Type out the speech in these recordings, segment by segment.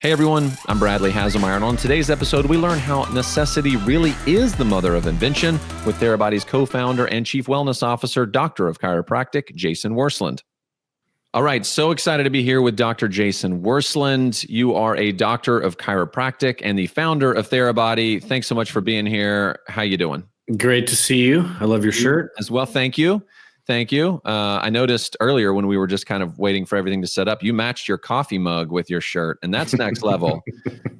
Hey everyone, I'm Bradley Hasemeyer, and on today's episode, we learn how necessity really is the mother of invention with Therabody's co-founder and chief wellness officer, Doctor of Chiropractic, Jason Wersland. All right, so excited to be here with Dr. Jason Wersland. You are a doctor of chiropractic and the founder of Therabody. Thanks so much for being here. How you doing? Great to see you. I love your shirt. As well, thank you. Thank you. I noticed earlier when we were just kind of waiting for everything to set up, you matched your coffee mug with your shirt, and that's next level.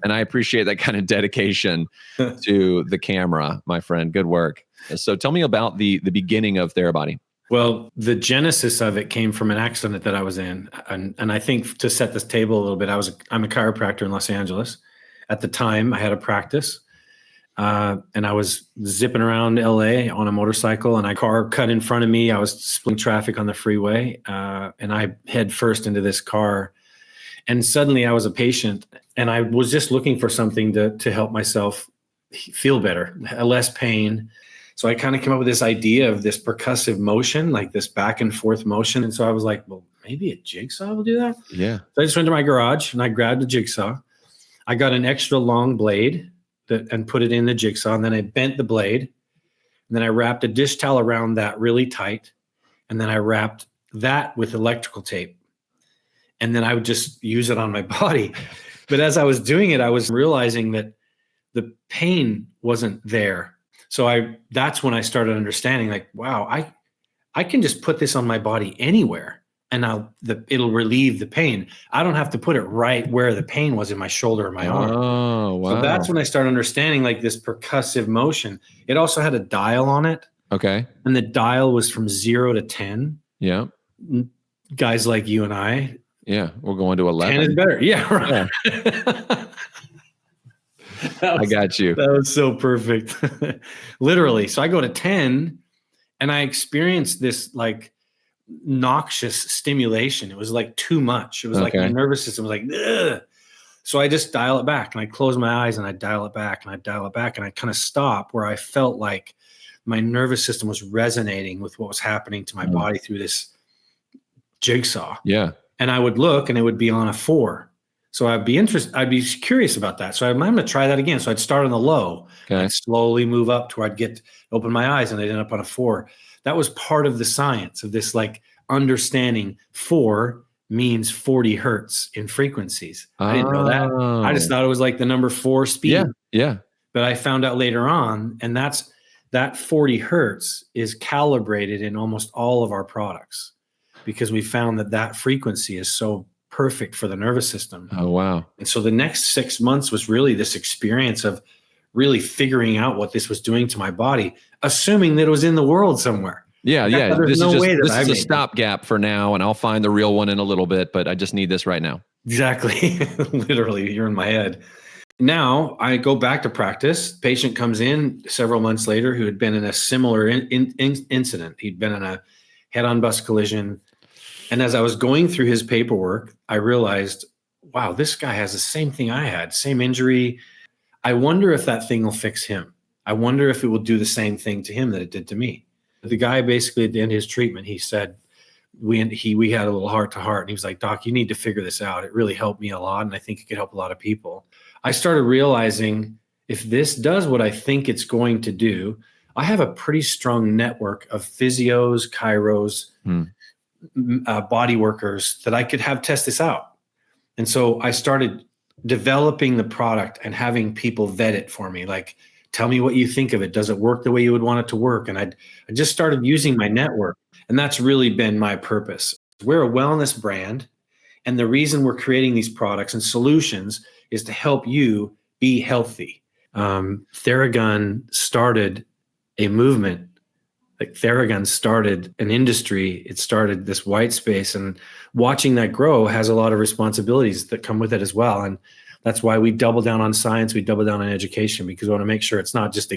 And I appreciate that kind of dedication to the camera, my friend. Good work. So tell me about the beginning of Therabody. Well, the genesis of it came from an accident that I was in. And I think to set this table a little bit, I'm a chiropractor in Los Angeles. At the time, I had a practice. And I was zipping around LA on a motorcycle, and a car cut in front of me. I was splitting traffic on the freeway, and I head first into this car. And suddenly I was a patient, and I was just looking for something to help myself feel better, less pain. So I kind of came up with this idea of this percussive motion, like this back and forth motion. And so I was like, well, maybe a jigsaw will do that. Yeah. So I just went to my garage and I grabbed a jigsaw. I got an extra long blade and put it in the jigsaw. And then I bent the blade. And then I wrapped a dish towel around that really tight. And then I wrapped that with electrical tape. And then I would just use it on my body. But as I was doing it, I was realizing that the pain wasn't there. So that's when I started understanding, like, wow, I can just put this on my body anywhere, and it'll relieve the pain. I don't have to put it right where the pain was in my shoulder or my arm. Oh, wow. So that's when I started understanding, like, this percussive motion. It also had a dial on it. Okay. And the dial was from 0 to 10. Yeah. Guys like you and I. Yeah. We're going to 11. 10 is better. Yeah. Right. Yeah. I got you. That was so perfect. Literally. So I go to 10 and I experienced this like noxious stimulation. It was like too much. It was like my nervous system was like, ugh. So I just dial it back, and I close my eyes and I dial it back and I dial it back, and I kind of stop where I felt like my nervous system was resonating with what was happening to my body through this jigsaw. Yeah. And I would look and it would be on a 4. So I'd be curious about that. So I'm going to try that again. So I'd start on the low, and slowly move up to where I'd open my eyes, and I'd end up on a 4. That was part of the science of this, like, understanding 4 means 40 hertz in frequencies. I didn't know that. I just thought it was like the number 4 speed. Yeah. Yeah. But I found out later on, and that 40 hertz is calibrated in almost all of our products, because we found that frequency is so perfect for the nervous system. Oh, wow. And so the next 6 months was really this experience of really figuring out what this was doing to my body, assuming that it was in the world somewhere. Yeah. Yeah. This is a stopgap for now, and I'll find the real one in a little bit, but I just need this right now. Exactly. Literally, you're in my head. Now I go back to practice. Patient comes in several months later who had been in a similar incident. He'd been in a head-on bus collision. And as I was going through his paperwork, I realized, wow, this guy has the same thing I had, same injury. I wonder if that thing will fix him. I wonder if it will do the same thing to him that it did to me. The guy basically at the end of his treatment, he said, we had a little heart to heart. And he was like, Doc, you need to figure this out. It really helped me a lot, and I think it could help a lot of people. I started realizing, if this does what I think it's going to do, I have a pretty strong network of physios, chiros, body workers that I could have test this out. And so I started developing the product and having people vet it for me. Like, tell me what you think of it. Does it work the way you would want it to work? And I just started using my network. And that's really been my purpose. We're a wellness brand. And the reason we're creating these products and solutions is to help you be healthy. Theragun started a movement. Like, Theragun started an industry. It started this white space, and watching that grow has a lot of responsibilities that come with it as well. And that's why we double down on science. We double down on education, because we want to make sure it's not just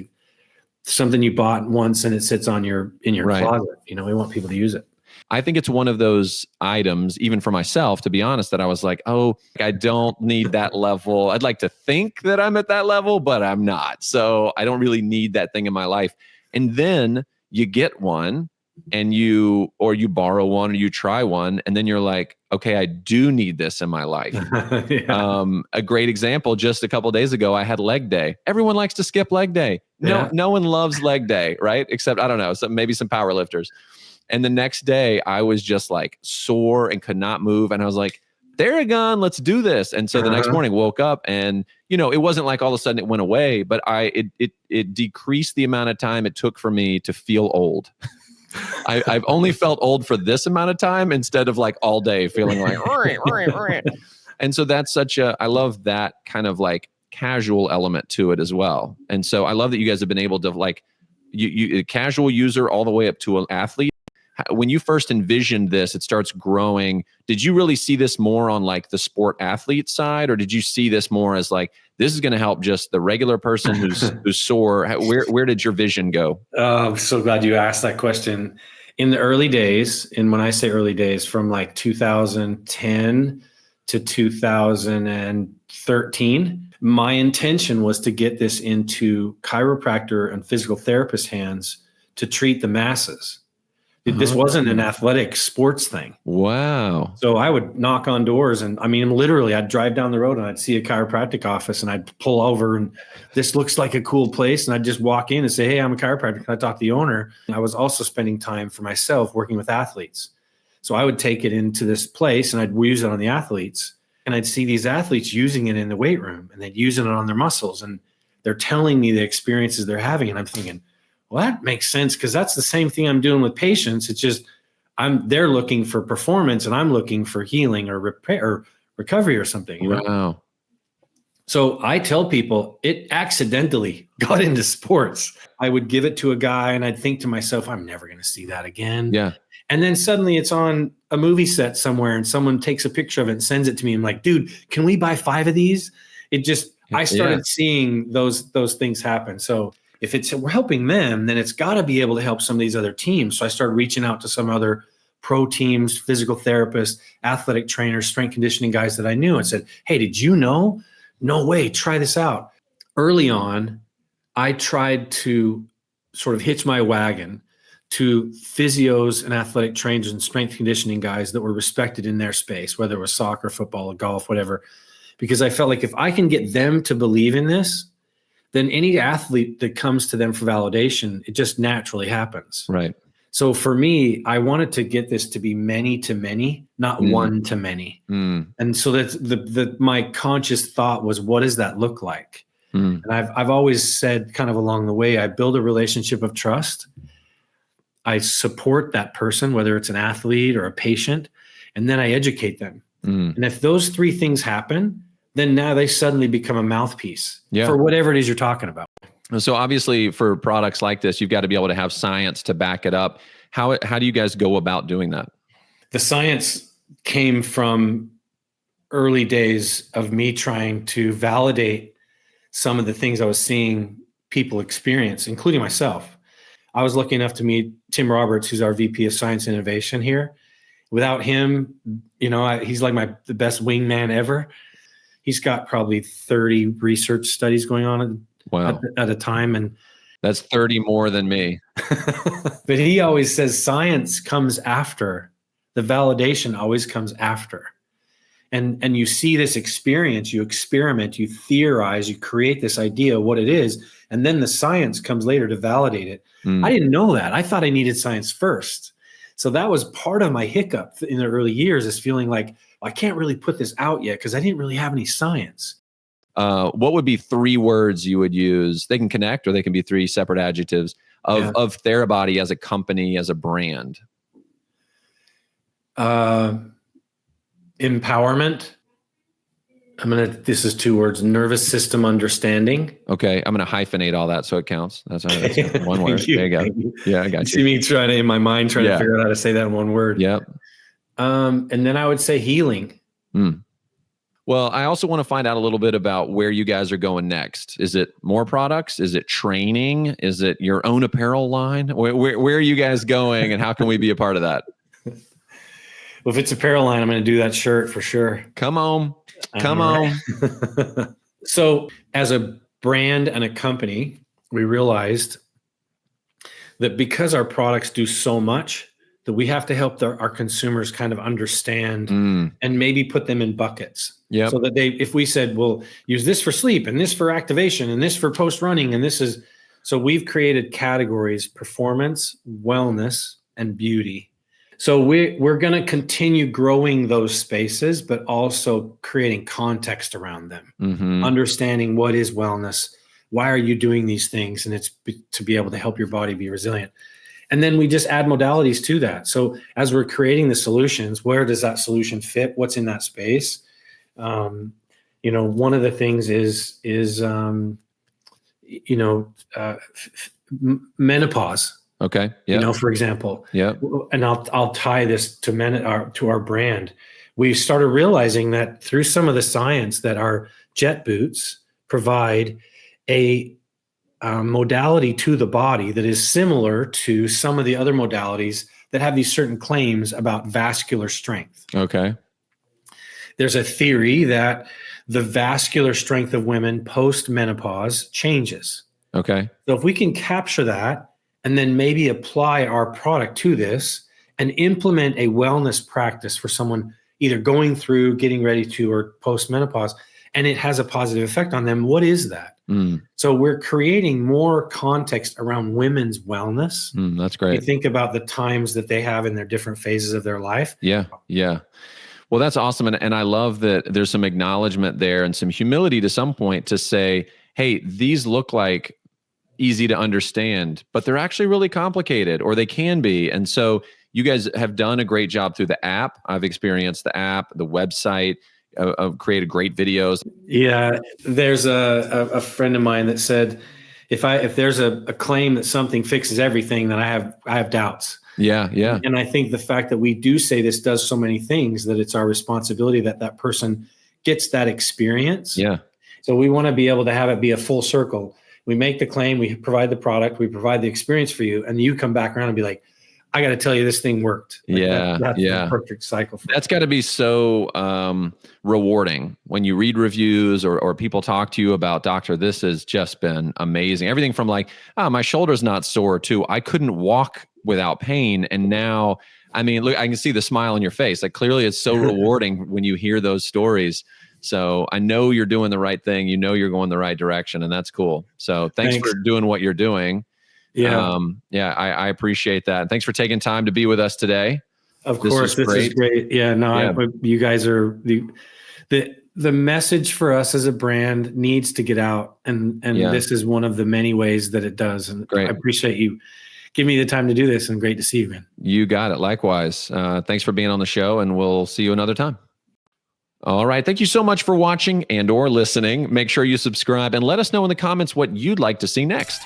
something you bought once and it sits in your closet. We want people to use it. I think it's one of those items, even for myself, to be honest, that I was like, oh, I don't need that level. I'd like to think that I'm at that level, but I'm not. So I don't really need that thing in my life. And then you get one and you borrow one or you try one, and then you're like, okay, I do need this in my life. Yeah. A great example, just a couple of days ago, I had leg day. Everyone likes to skip leg day. No one loves leg day, right? Except, I don't know, maybe some power lifters. And the next day I was just like sore and could not move. And I was like, Theragun, let's do this. And so the next morning woke up and, it wasn't like all of a sudden it went away, but it decreased the amount of time it took for me to feel old. I've only felt old for this amount of time instead of like all day feeling like, and so that's I love that kind of like casual element to it as well. And so I love that you guys have been able to like, you a casual user all the way up to an athlete. When you first envisioned this, it starts growing. Did you really see this more on like the sport athlete side, or did you see this more as like, this is going to help just the regular person who's sore? Where did your vision go? I'm so glad you asked that question. In the early days, and when I say early days, from like 2010 to 2013, my intention was to get this into chiropractor and physical therapist hands to treat the masses. This wasn't an athletic sports thing. Wow. So I would knock on doors and literally I'd drive down the road and I'd see a chiropractic office and I'd pull over and this looks like a cool place. And I'd just walk in and say, hey, I'm a chiropractor. Can I talk to the owner? And I was also spending time for myself working with athletes. So I would take it into this place and I'd use it on the athletes, and I'd see these athletes using it in the weight room and they'd use it on their muscles. And they're telling me the experiences they're having. And I'm thinking, well, that makes sense, because that's the same thing I'm doing with patients. It's just they're looking for performance and I'm looking for healing or repair or recovery or something. Wow. So I tell people it accidentally got into sports. I would give it to a guy and I'd think to myself, I'm never going to see that again. Yeah. And then suddenly it's on a movie set somewhere and someone takes a picture of it and sends it to me. I'm like, dude, can we buy 5 of these? I started seeing those things happen. So if we're helping them, then it's got to be able to help some of these other teams. So I started reaching out to some other pro teams, physical therapists, athletic trainers, strength conditioning guys that I knew, and said, hey, did you know? No way, try this out. Early on, I tried to sort of hitch my wagon to physios and athletic trainers and strength conditioning guys that were respected in their space, whether it was soccer, football, golf, whatever, because I felt like if I can get them to believe in this, then any athlete that comes to them for validation, it just naturally happens. Right. So for me, I wanted to get this to be many to many, not one to many. And so that's my conscious thought was, what does that look like? And I've always said kind of along the way, I build a relationship of trust. I support that person, whether it's an athlete or a patient, and then I educate them. And if those 3 things happen, then now they suddenly become a mouthpiece for whatever it is you're talking about. So obviously for products like this, you've got to be able to have science to back it up. How do you guys go about doing that? The science came from early days of me trying to validate some of the things I was seeing people experience, including myself. I was lucky enough to meet Tim Roberts, who's our VP of Science Innovation here. Without him, he's like the best wingman ever. He's got probably 30 research studies going on at a time. And that's 30 more than me. But he always says science comes after. The validation always comes after. And you see this experience, you experiment, you theorize, you create this idea of what it is, and then the science comes later to validate it. I didn't know that. I thought I needed science first. So that was part of my hiccup in the early years, is feeling like, I can't really put this out yet because I didn't really have any science. What would be 3 words you would use? They can connect, or they can be 3 separate adjectives of Therabody as a company, as a brand. Empowerment. This is 2 words, nervous system understanding. Okay. I'm going to hyphenate all that so it counts. That's one word. You. There you go. Yeah, I got you. See me trying to figure out how to say that in one word. Yep. And then I would say healing. Well, I also want to find out a little bit about where you guys are going next. Is it more products? Is it training? Is it your own apparel line? Where are you guys going, and how can we be a part of that? Well, if it's apparel line, I'm going to do that shirt for sure. Come on. So as a brand and a company, we realized that because our products do so much, that we have to help our consumers kind of understand and maybe put them in buckets. Yep. So that if we said, well, use this for sleep and this for activation and this for post running and this is, so we've created categories: performance, wellness, and beauty. So we're going to continue growing those spaces, but also creating context around them, understanding what is wellness, why are you doing these things, and it's to be able to help your body be resilient. And then we just add modalities to that. So as we're creating the solutions, where does that solution fit? What's in that space? One of the things is menopause. Okay. Yeah. For example. Yeah. And I'll tie this to to our brand. We started realizing that through some of the science that our jet boots provide a modality to the body that is similar to some of the other modalities that have these certain claims about vascular strength. Okay. There's a theory that the vascular strength of women post-menopause changes. Okay. So if we can capture that and then maybe apply our product to this and implement a wellness practice for someone either going through, getting ready to, or post-menopause, and it has a positive effect on them, what is that? So we're creating more context around women's wellness. That's great. You think about the times that they have in their different phases of their life. Yeah. Yeah. Well, that's awesome. And I love that there's some acknowledgement there and some humility to some point to say, hey, these look like easy to understand, but they're actually really complicated, or they can be. And so you guys have done a great job through the app. I've experienced the app, the website, created great videos. Yeah. There's a friend of mine that said, if there's a claim that something fixes everything, then I have doubts. Yeah. Yeah. And I think the fact that we do say this does so many things, that it's our responsibility that person gets that experience. Yeah. So we want to be able to have it be a full circle. We make the claim, we provide the product, we provide the experience for you, and you come back around and be like, I got to tell you, this thing worked. Like that's the perfect cycle. That's got to be so rewarding when you read reviews or people talk to you about, doctor, this has just been amazing. Everything from like, my shoulder's not sore, to I couldn't walk without pain. And now, I mean, look, I can see the smile on your face. Like, clearly it's so rewarding when you hear those stories. So I know you're doing the right thing. You know, you're going the right direction, and that's cool. So thanks for doing what you're doing. Yeah. I appreciate that. Thanks for taking time to be with us today. Of course, this is great. Yeah, no, you guys are the message for us as a brand needs to get out, and this is one of the many ways that it does. And I appreciate you giving me the time to do this, and great to see you, man. You got it. Likewise. Thanks for being on the show, and we'll see you another time. All right. Thank you so much for watching and or listening. Make sure you subscribe and let us know in the comments what you'd like to see next.